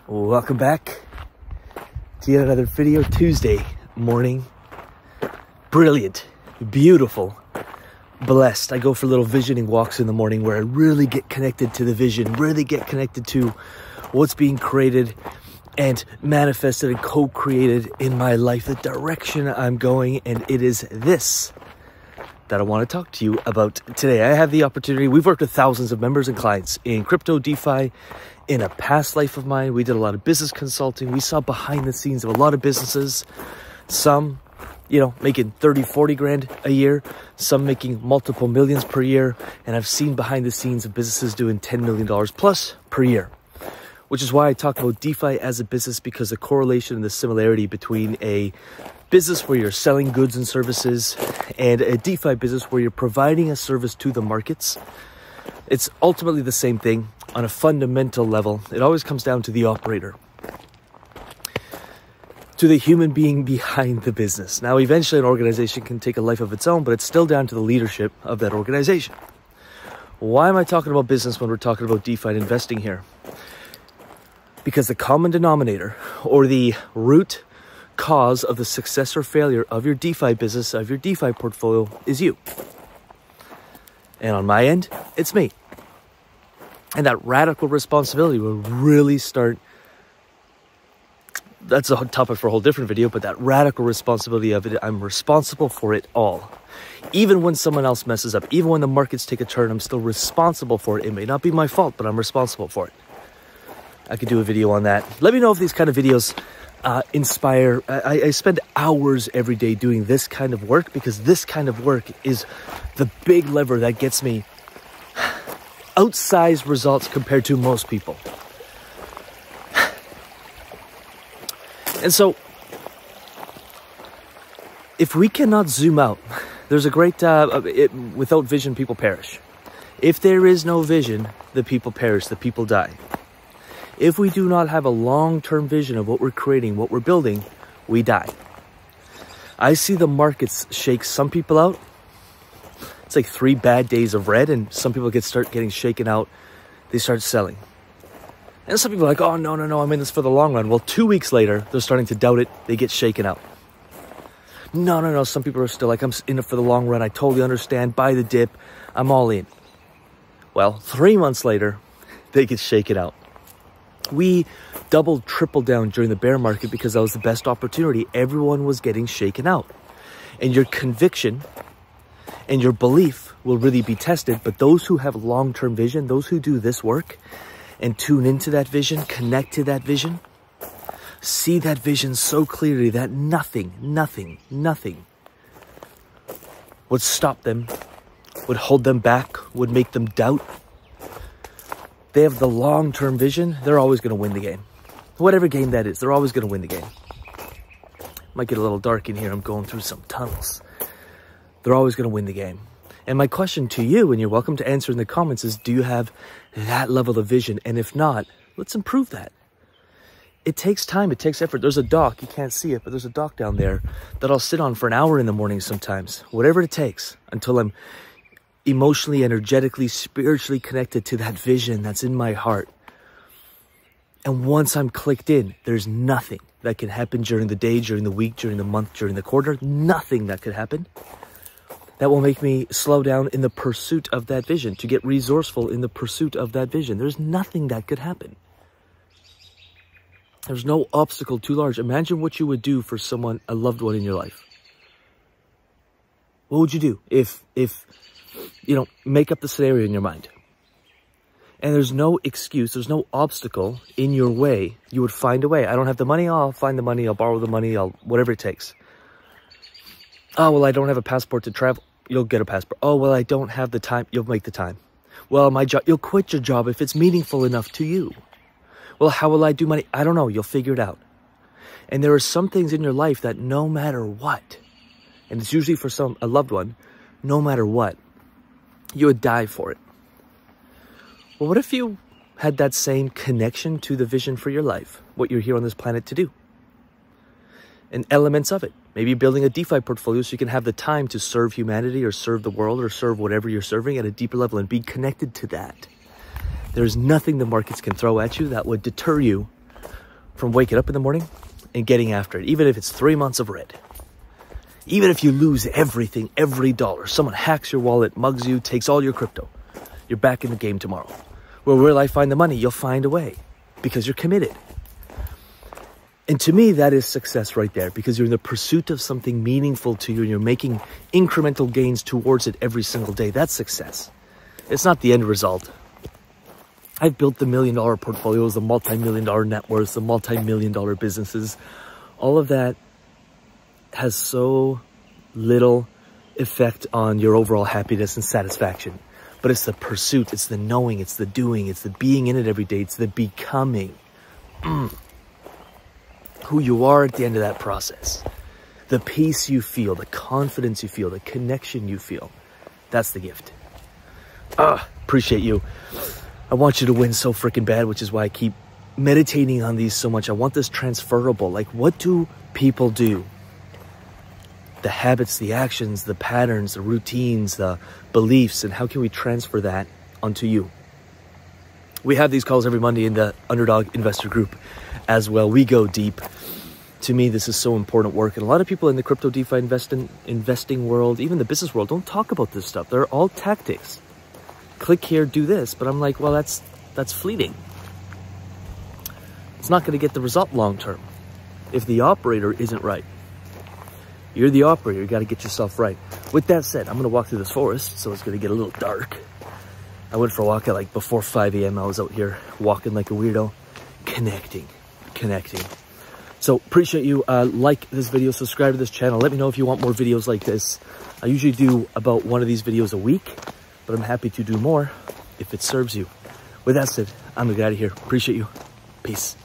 Welcome back to yet another video. Tuesday morning. Brilliant, beautiful, blessed. I go for little visioning walks in the morning where I really get connected to the vision, really get connected to what's being created and manifested and co-created in my life, the direction I'm going. And it is this that I want to talk to you about today. I have the opportunity. We've worked with thousands of members and clients in crypto, DeFi. In a past life of mine, we did a lot of business consulting. We saw behind the scenes of a lot of businesses, some, making 30, 40 grand a year, some making multiple millions per year. And I've seen behind the scenes of businesses doing $10 million plus per year, which is why I talk about DeFi as a business, because the correlation and the similarity between a business where you're selling goods and services and a DeFi business where you're providing a service to the markets, it's ultimately the same thing. On a fundamental level, it always comes down to the operator, to the human being behind the business. Now, eventually an organization can take a life of its own, but it's still down to the leadership of that organization. Why am I talking about business when we're talking about DeFi and investing here? Because the common denominator, or the root cause of the success or failure of your DeFi business, of your DeFi portfolio, is you. And on my end, it's me. And that radical responsibility will really start. That's a topic for a whole different video, but that radical responsibility of it, I'm responsible for it all. Even when someone else messes up, even when the markets take a turn, I'm still responsible for it. It may not be my fault, but I'm responsible for it. I could do a video on that. Let me know if these kind of videos inspire. I spend hours every day doing this kind of work, because this kind of work is the big lever that gets me outsized results compared to most people. And so, if we cannot zoom out, there's a great, without vision, people perish. If there is no vision, the people perish, the people die. If we do not have a long-term vision of what we're creating, what we're building, we die. I see the markets shake some people out. It's like 3 bad days of red, and some people start getting shaken out. They start selling. And some people are like, oh, no, I'm in this for the long run. Well, 2 weeks later, they're starting to doubt it. They get shaken out. No. Some people are still like, I'm in it for the long run. I totally understand. Buy the dip. I'm all in. Well, 3 months later, they get shaken out. We doubled, tripled down during the bear market because that was the best opportunity. Everyone was getting shaken out. And your conviction and your belief will really be tested. But those who have long-term vision, those who do this work and tune into that vision, connect to that vision, see that vision so clearly that nothing would stop them, would hold them back, would make them doubt. They have the long-term vision, they're always going to win the game. Whatever game that is, they're always going to win the game. Might get a little dark in here. I'm going through some tunnels. They're always going to win the game. And my question to you, and you're welcome to answer in the comments, is do you have that level of vision? And if not, let's improve that. It takes time. It takes effort. There's a dock. You can't see it, but there's a dock down there that I'll sit on for an hour in the morning sometimes. Whatever it takes until I'm emotionally, energetically, spiritually connected to that vision that's in my heart. And once I'm clicked in, there's nothing that can happen during the day, during the week, during the month, during the quarter. Nothing that could happen that will make me slow down in the pursuit of that vision, to get resourceful in the pursuit of that vision. There's nothing that could happen. There's no obstacle too large. Imagine what you would do for someone, a loved one in your life. What would you do if make up the scenario in your mind? And there's no excuse, there's no obstacle in your way. You would find a way. I don't have the money, I'll find the money, I'll borrow the money, whatever it takes. Oh, well, I don't have a passport to travel. You'll get a passport. Oh, well, I don't have the time. You'll make the time. Well, my job, you'll quit your job if it's meaningful enough to you. Well, how will I do money? I don't know. You'll figure it out. And there are some things in your life that no matter what, and it's usually for a loved one, no matter what, you would die for it. Well, what if you had that same connection to the vision for your life, what you're here on this planet to do? And elements of it. Maybe building a DeFi portfolio so you can have the time to serve humanity or serve the world or serve whatever you're serving at a deeper level and be connected to that. There's nothing the markets can throw at you that would deter you from waking up in the morning and getting after it, even if it's 3 months of red. Even if you lose everything, every dollar, someone hacks your wallet, mugs you, takes all your crypto, you're back in the game tomorrow. Well, where will I find the money? You'll find a way because you're committed. And to me, that is success right there, because you're in the pursuit of something meaningful to you and you're making incremental gains towards it every single day. That's success. It's not the end result. I've built the $1 million portfolios, the multi-million-dollar net worths, the multi-million-dollar businesses. All of that has so little effect on your overall happiness and satisfaction. But it's the pursuit, it's the knowing, it's the doing, it's the being in it every day, it's the becoming. Who you are at the end of that process. The peace you feel, the confidence you feel, the connection you feel. That's the gift. Appreciate you. I want you to win so freaking bad, which is why I keep meditating on these so much. I want this transferable. Like, what do people do? The habits, the actions, the patterns, the routines, the beliefs, and how can we transfer that onto you? We have these calls every Monday in the Underdog Investor Group as well. We go deep. To me, this is so important work. And a lot of people in the crypto DeFi investing world, even the business world, don't talk about this stuff. They're all tactics. Click here, do this. But I'm like, well, that's fleeting. It's not going to get the result long term if the operator isn't right. You're the operator. You got to get yourself right. With that said, I'm going to walk through this forest, so it's going to get a little dark. I went for a walk at like before 5 a.m. I was out here walking like a weirdo, connecting. So appreciate you. Like this video, subscribe to this channel. Let me know if you want more videos like this. I usually do about one of these videos a week, but I'm happy to do more if it serves you. With that said, I'm gonna get out of here. Appreciate you. Peace.